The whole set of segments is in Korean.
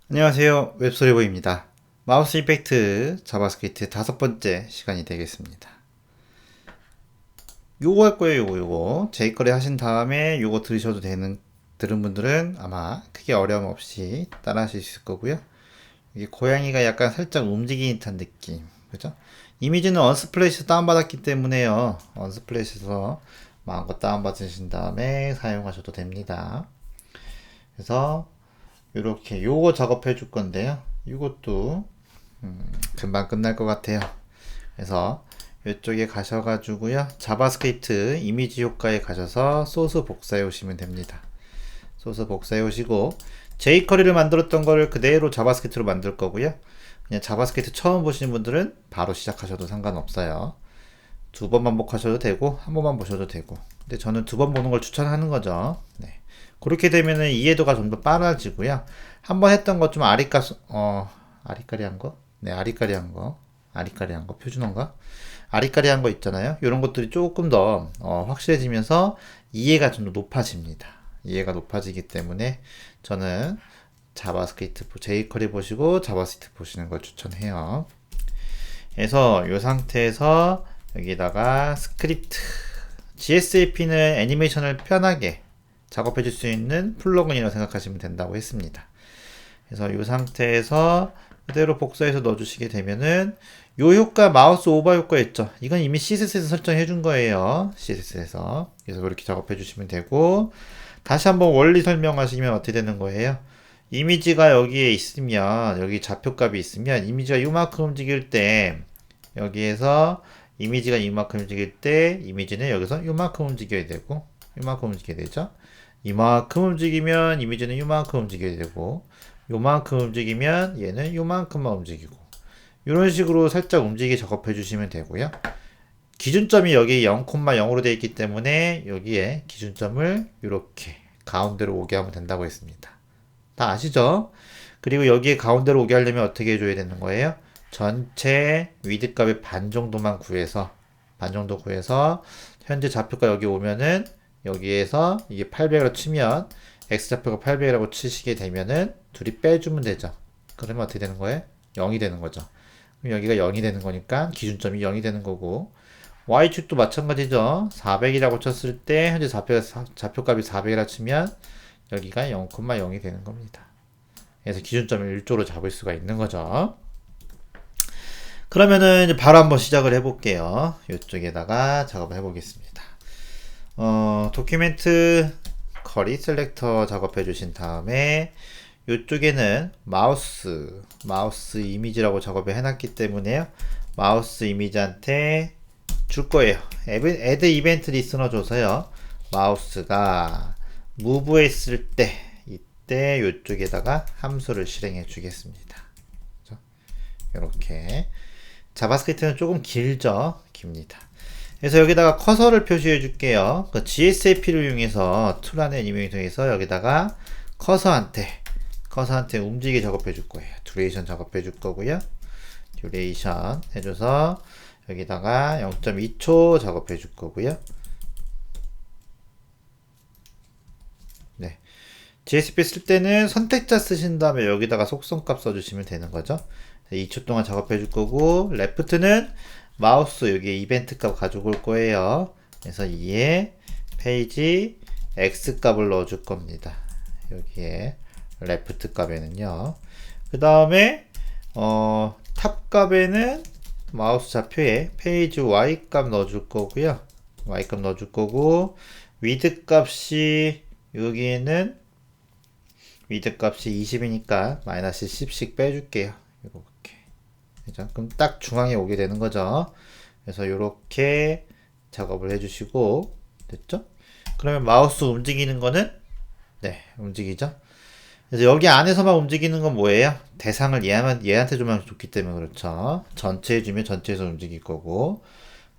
안녕하세요. 웹소리보입니다. 마우스 이펙트 자바스크립트 5번째 시간이 되겠습니다. 요거 할 거예요. 요거 jQuery 하신 다음에 요거 들으셔도 들은 분들은 아마 크게 어려움 없이 따라 하실 수 있을 거고요. 이게 고양이가 약간 살짝 움직이는 듯한 느낌, 그죠? 이미지는 언스플래시에서 다운받았기 때문에요. 언스플래시에서 마음껏 다운받으신 다음에 사용하셔도 됩니다. 그래서 이렇게 요거 작업해 줄 건데요. 이것도 금방 끝날 것 같아요. 그래서 이쪽에 가셔가지고요. 자바스크립트 이미지 효과에 가셔서 소스 복사해 오시면 됩니다. 소스 복사해 오시고 jQuery를 만들었던 거를 그대로 자바스크립트로 만들 거고요. 그냥 자바스크립트 처음 보시는 분들은 바로 시작하셔도 상관없어요. 2번 반복하셔도 되고 한 번만 보셔도 되고, 근데 저는 2번 보는 걸 추천하는 거죠. 네. 그렇게 되면은 이해도가 좀 더 빨라지고요. 한 번 했던 것 좀 아리까리한 거? 네, 아리까리한 거. 아리까리한 거, 표준어인가? 아리까리한 거 있잖아요. 이런 것들이 조금 더 확실해지면서 이해가 좀 더 높아집니다. 이해가 높아지기 때문에 저는 자바스크립트, jQuery 보시고 자바스크립트 보시는 걸 추천해요. 그래서 이 상태에서 여기다가 스크립트, GSAP는 애니메이션을 편하게 작업해 줄 수 있는 플러그인이라고 생각하시면 된다고 했습니다. 그래서 이 상태에서 그대로 복사해서 넣어주시게 되면은 요 효과, 마우스 오버 효과 있죠. 이건 이미 CSS에서 설정해 준 거예요. CSS에서. 그래서 그렇게 작업해 주시면 되고, 다시 한번 원리 설명하시면 어떻게 되는 거예요? 이미지가 여기에 있으면, 여기 좌표값이 있으면 이미지가 이만큼 움직일 때 여기에서 이미지가 이만큼 움직일 때 이미지는 여기서 이만큼 움직여야 되고 이만큼 움직여야 되죠. 이만큼 움직이면 이미지는 이만큼 움직여야 되고, 요만큼 움직이면 얘는 요만큼만 움직이고, 이런 식으로 살짝 움직이게 작업해 주시면 되고요. 기준점이 여기 0,0으로 되어 있기 때문에 여기에 기준점을 이렇게 가운데로 오게 하면 된다고 했습니다. 다 아시죠? 그리고 여기에 가운데로 오게 하려면 어떻게 해줘야 되는 거예요? 전체 위드 값의 반 정도만 구해서, 현재 좌표가 여기 오면은 여기에서 이게 800으로 치면 x좌표가 800이라고 치시게 되면은 둘이 빼주면 되죠. 그러면 어떻게 되는 거예요? 0이 되는 거죠. 그럼 여기가 0이 되는 거니까 기준점이 0이 되는 거고, y축도 마찬가지죠. 400이라고 쳤을 때 현재 좌표값이 400이라 치면 여기가 0,0이 되는 겁니다. 그래서 기준점을 1조로 잡을 수가 있는 거죠. 그러면은 이제 바로 한번 시작을 해볼게요. 이쪽에다가 작업을 해보겠습니다. 도큐멘트 커리 셀렉터 작업해 주신 다음에 이쪽에는 마우스 이미지라고 작업을 해놨기 때문에요. 마우스 이미지한테 줄 거예요. add 이벤트 리스너 줘서요. 마우스가 move 했을 때 이때 이쪽에다가 함수를 실행해 주겠습니다. 이렇게 자바스크립트는 조금 길죠. 깁니다. 그래서 여기다가 커서를 표시해 줄게요. 그 GSAP를 이용해서 툴안의 애니메이션을 통해서 여기다가 커서한테 움직이게 작업해 줄 거예요. 듀레이션 작업해 줄 거고요. 듀레이션 해줘서 여기다가 0.2초 작업해 줄 거고요. 네. GSP 쓸 때는 선택자 쓰신 다음에 여기다가 속성값 써주시면 되는 거죠. 2초 동안 작업해 줄 거고, 레프트는 마우스 여기 이벤트 값 가지고 올 거예요. 그래서 이에 페이지 X 값을 넣어 줄 겁니다. 여기에 레프트 값에는요. 그 다음에 탑 값에는 마우스 좌표에 페이지 Y 값 넣어 줄 거고요. Y 값 넣어 줄 거고, 위드 값이 여기에는 위드 값이 20이니까 마이너스 10씩 빼줄게요. 이렇게. 그죠? 그럼 딱 중앙에 오게 되는 거죠. 그래서 이렇게 작업을 해주시고, 됐죠? 그러면 마우스 움직이는 거는, 네, 움직이죠? 그래서 여기 안에서만 움직이는 건 뭐예요? 대상을 얘한테 주면 좋기 때문에 그렇죠. 전체에 주면 전체에서 움직일 거고,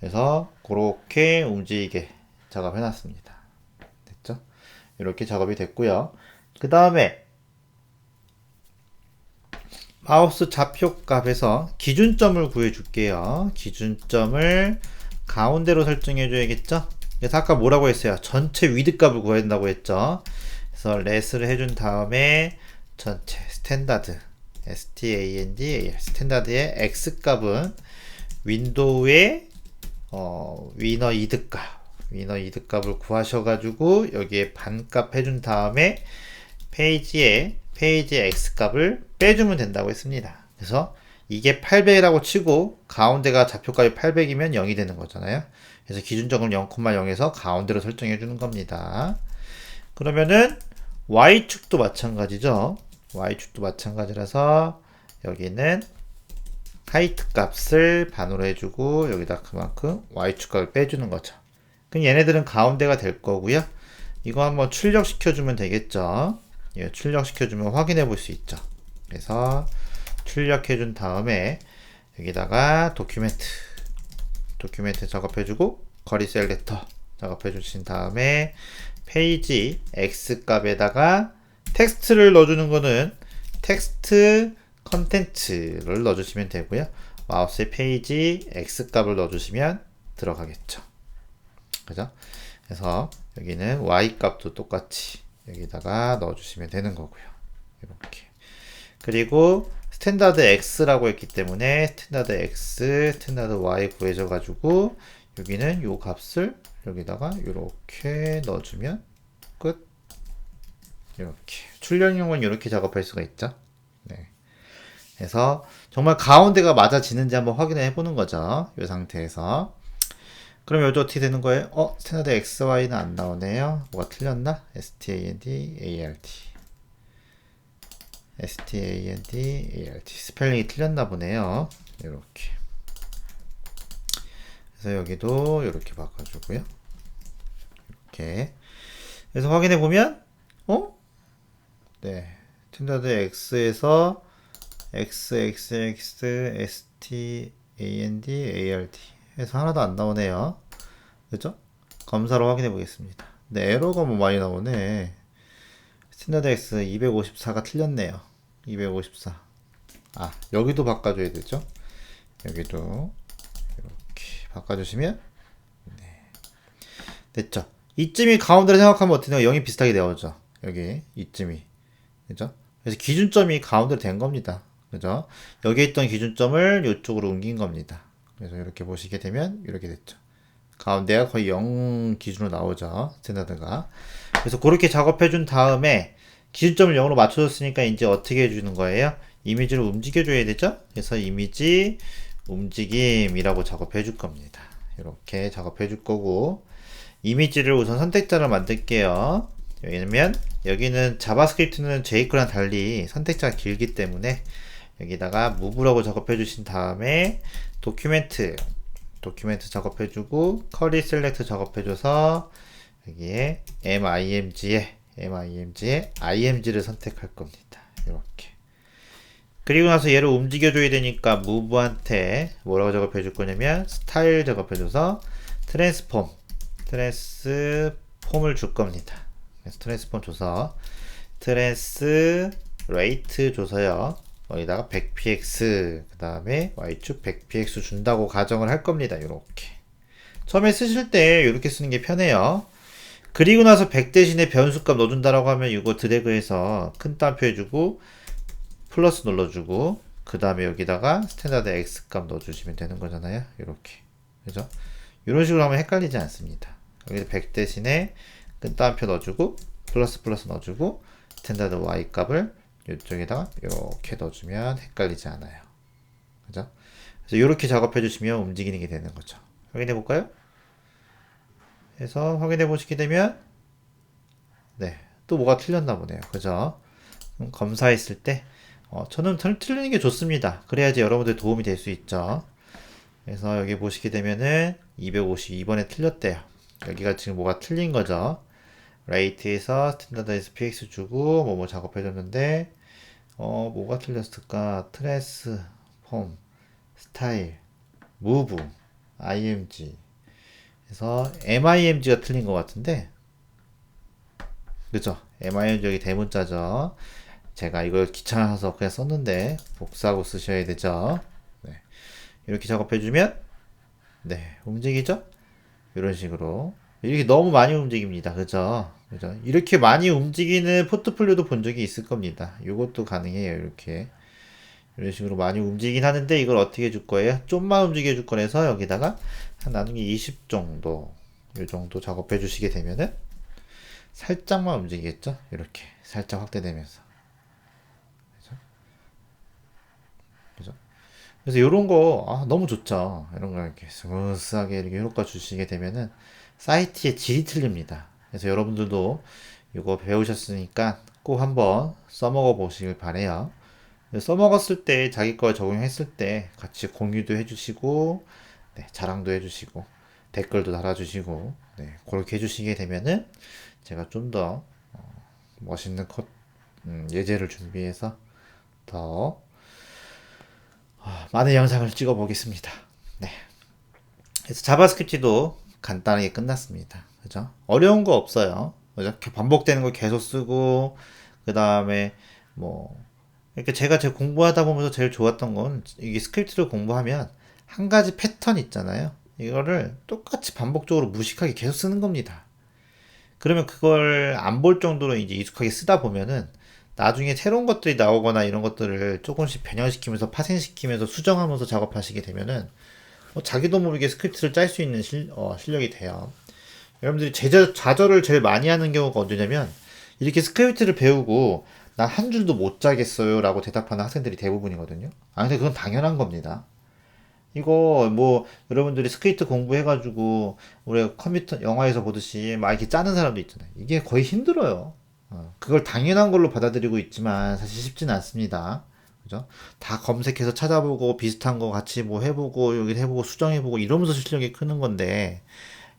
그래서 그렇게 움직이게 작업해 놨습니다. 됐죠? 이렇게 작업이 됐고요. 그 다음에 마우스 좌표 값에서 기준점을 구해 줄게요. 기준점을 가운데로 설정해 줘야겠죠? 그래서 아까 뭐라고 했어요? 전체 위드 값을 구해야 된다고 했죠? 그래서 레스를 해준 다음에 전체 스탠다드 standard 스탠다드의 x 값은 윈도우의 위너 이드값을 구하셔가지고 여기에 반값 해준 다음에 페이지의 x 값을 빼주면 된다고 했습니다. 그래서 이게 800이라고 치고 가운데가 좌표값이 800이면 0이 되는 거잖아요. 그래서 기준점을 0,0에서 가운데로 설정해 주는 겁니다. 그러면은 y축도 마찬가지죠. y축도 마찬가지라서 여기는 하이트 값을 반으로 해주고 여기다 그만큼 y축 값을 빼주는 거죠. 그럼 얘네들은 가운데가 될 거고요. 이거 한번 출력시켜주면 되겠죠. 예, 출력시켜주면 확인해 볼 수 있죠. 그래서 출력해준 다음에 여기다가 도큐멘트 작업해주고 커리 셀렉터 작업해주신 다음에 페이지 x 값에다가 텍스트를 넣어주는 거는 텍스트 컨텐츠를 넣어주시면 되고요. 마우스의 페이지 x 값을 넣어주시면 들어가겠죠. 그죠? 그래서 여기는 y 값도 똑같이 여기다가 넣어주시면 되는 거고요. 이렇게. 그리고 스탠다드 x라고 했기 때문에 스탠다드 x, 스탠다드 y 구해져가지고 여기는 요 값을 여기다가 이렇게 넣어주면 끝. 이렇게 출력용은 이렇게 작업할 수가 있죠. 네. 그래서 정말 가운데가 맞아지는지 한번 확인해 보는 거죠. 이 상태에서. 그럼 여기 어떻게 되는 거예요? 스탠다드 XY는 안 나오네요. 뭐가 틀렸나? STANDART 스펠링이 틀렸나 보네요. 이렇게. 그래서 여기도 이렇게 바꿔주고요. 이렇게. 그래서 확인해 보면, 네. 스탠다드 X에서 XXX STANDART 해서 하나도 안 나오네요. 그죠? 검사로 확인해 보겠습니다. 네, 에러가 뭐 많이 나오네. 스탠다드 X 254가 틀렸네요. 254. 여기도 바꿔줘야 되죠? 여기도 이렇게 바꿔주시면 네. 됐죠? 이쯤이 가운데로 생각하면 어떻게 돼요? 0이 비슷하게 나오죠? 여기 이쯤이. 그죠? 그래서 기준점이 가운데로 된 겁니다. 그죠? 여기에 있던 기준점을 이쪽으로 옮긴 겁니다. 그래서 이렇게 보시게 되면 이렇게 됐죠. 가운데가 거의 0 기준으로 나오죠. 스탠다드가. 그래서 그렇게 작업해 준 다음에 기준점을 0으로 맞춰줬으니까 이제 어떻게 해주는 거예요? 이미지를 움직여줘야 되죠? 그래서 이미지 움직임이라고 작업해 줄 겁니다. 이렇게 작업해 줄 거고 이미지를 우선 선택자를 만들게요. 왜냐면 여기는 자바스크립트는 jQuery랑 달리 선택자가 길기 때문에 여기다가 move라고 작업해 주신 다음에 도큐멘트 작업해주고 커리 셀렉트 작업해줘서 여기에 img에 img를 선택할 겁니다. 이렇게. 그리고 나서 얘를 움직여줘야 되니까 move한테 뭐라고 작업해줄 거냐면 스타일 작업해줘서 트랜스폼을 줄 겁니다. 그래서 트랜스폼 줘서 트랜스레이트 줘서요. 여기다가 100px 그 다음에 y축 100px 준다고 가정을 할 겁니다. 이렇게 처음에 쓰실 때 이렇게 쓰는 게 편해요. 그리고 나서 100 대신에 변수값 넣어준다라고 하면 이거 드래그해서 큰 따옴표 해주고 플러스 눌러주고 그 다음에 여기다가 스탠다드 x 값 넣어주시면 되는 거잖아요. 이렇게 그죠? 이런 식으로 하면 헷갈리지 않습니다. 여기 100 대신에 큰 따옴표 넣어주고 플러스 넣어주고 스탠다드 y 값을 이쪽에다가 이렇게 넣어주면 헷갈리지 않아요. 그죠? 그래서 이렇게 작업해 주시면 움직이는 게 되는 거죠. 확인해 볼까요? 해서 확인해 보시게 되면 네, 또 뭐가 틀렸나 보네요. 그죠? 검사했을 때 저는 틀리는 게 좋습니다. 그래야지 여러분들 도움이 될 수 있죠. 그래서 여기 보시게 되면은 252번에 틀렸대요. 여기가 지금 뭐가 틀린 거죠. 레이트에서 스탠다드에서 px 주고 뭐 작업해 줬는데 뭐가 틀렸을까? 트랜스폼, 스타일, 무브, img. 그래서 mimg가 틀린 것 같은데, 그죠? mimg 여기 대문자죠. 제가 이걸 귀찮아서 그냥 썼는데 복사하고 쓰셔야 되죠. 네. 이렇게 작업해주면 네 움직이죠? 이런 식으로 이렇게 너무 많이 움직입니다. 그죠? 그죠? 이렇게 많이 움직이는 포트폴리오도 본 적이 있을 겁니다. 이것도 가능해요. 이렇게. 이런 식으로 많이 움직이긴 하는데 이걸 어떻게 해줄 거예요? 좀만 움직여 줄 거라서 여기다가 한 나중에 20 정도 이 정도 작업해 주시게 되면은 살짝만 움직이겠죠? 이렇게 살짝 확대되면서. 그죠? 그죠? 그래서 이런 거 너무 좋죠. 이런 거 이렇게 스무스하게 이렇게 효과 주시게 되면은 사이트의 질이 틀립니다. 그래서 여러분들도 이거 배우셨으니까 꼭 한번 써먹어 보시길 바래요. 써먹었을 때 자기 거 적용했을 때 같이 공유도 해주시고 네, 자랑도 해주시고 댓글도 달아주시고 네, 그렇게 해주시게 되면은 제가 좀 더 멋있는 예제를 준비해서 더 많은 영상을 찍어 보겠습니다. 네. 그래서 자바스크립트도 간단하게 끝났습니다. 그죠? 어려운 거 없어요. 이렇게 반복되는 거 계속 쓰고 그 다음에 뭐 이렇게 제가 제 공부하다 보면서 제일 좋았던 건 이게 스크립트를 공부하면 한 가지 패턴 있잖아요. 이거를 똑같이 반복적으로 무식하게 계속 쓰는 겁니다. 그러면 그걸 안 볼 정도로 이제 익숙하게 쓰다 보면은 나중에 새로운 것들이 나오거나 이런 것들을 조금씩 변형시키면서 파생시키면서 수정하면서 작업하시게 되면은 자기도 모르게 스크립트를 짤 수 있는 실력이 돼요. 여러분들이 좌절을 제일 많이 하는 경우가 언제냐면 이렇게 스크립트를 배우고 난 한 줄도 못 짜겠어요 라고 대답하는 학생들이 대부분이거든요. 근데 그건 당연한 겁니다. 이거 뭐 여러분들이 스크립트 공부해가지고 우리 컴퓨터 영화에서 보듯이 막 이렇게 짜는 사람도 있잖아요. 이게 거의 힘들어요. 그걸 당연한 걸로 받아들이고 있지만 사실 쉽지는 않습니다. 그죠? 다 검색해서 찾아보고 비슷한 거 같이 뭐 해보고 여기 해보고 수정해보고 이러면서 실력이 크는 건데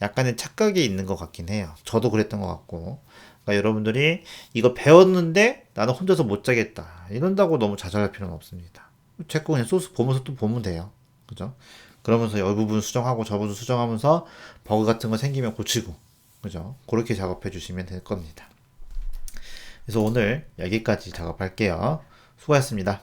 약간의 착각이 있는 것 같긴 해요. 저도 그랬던 것 같고. 그러니까 여러분들이 이거 배웠는데 나는 혼자서 못 짜겠다. 이런다고 너무 좌절할 필요는 없습니다. 제 거 그냥 소스 보면서 또 보면 돼요. 그죠? 그러면서 이 부분 수정하고 저 부분 수정하면서 버그 같은 거 생기면 고치고. 그죠? 그렇게 작업해 주시면 될 겁니다. 그래서 오늘 여기까지 작업할게요. 수고하셨습니다.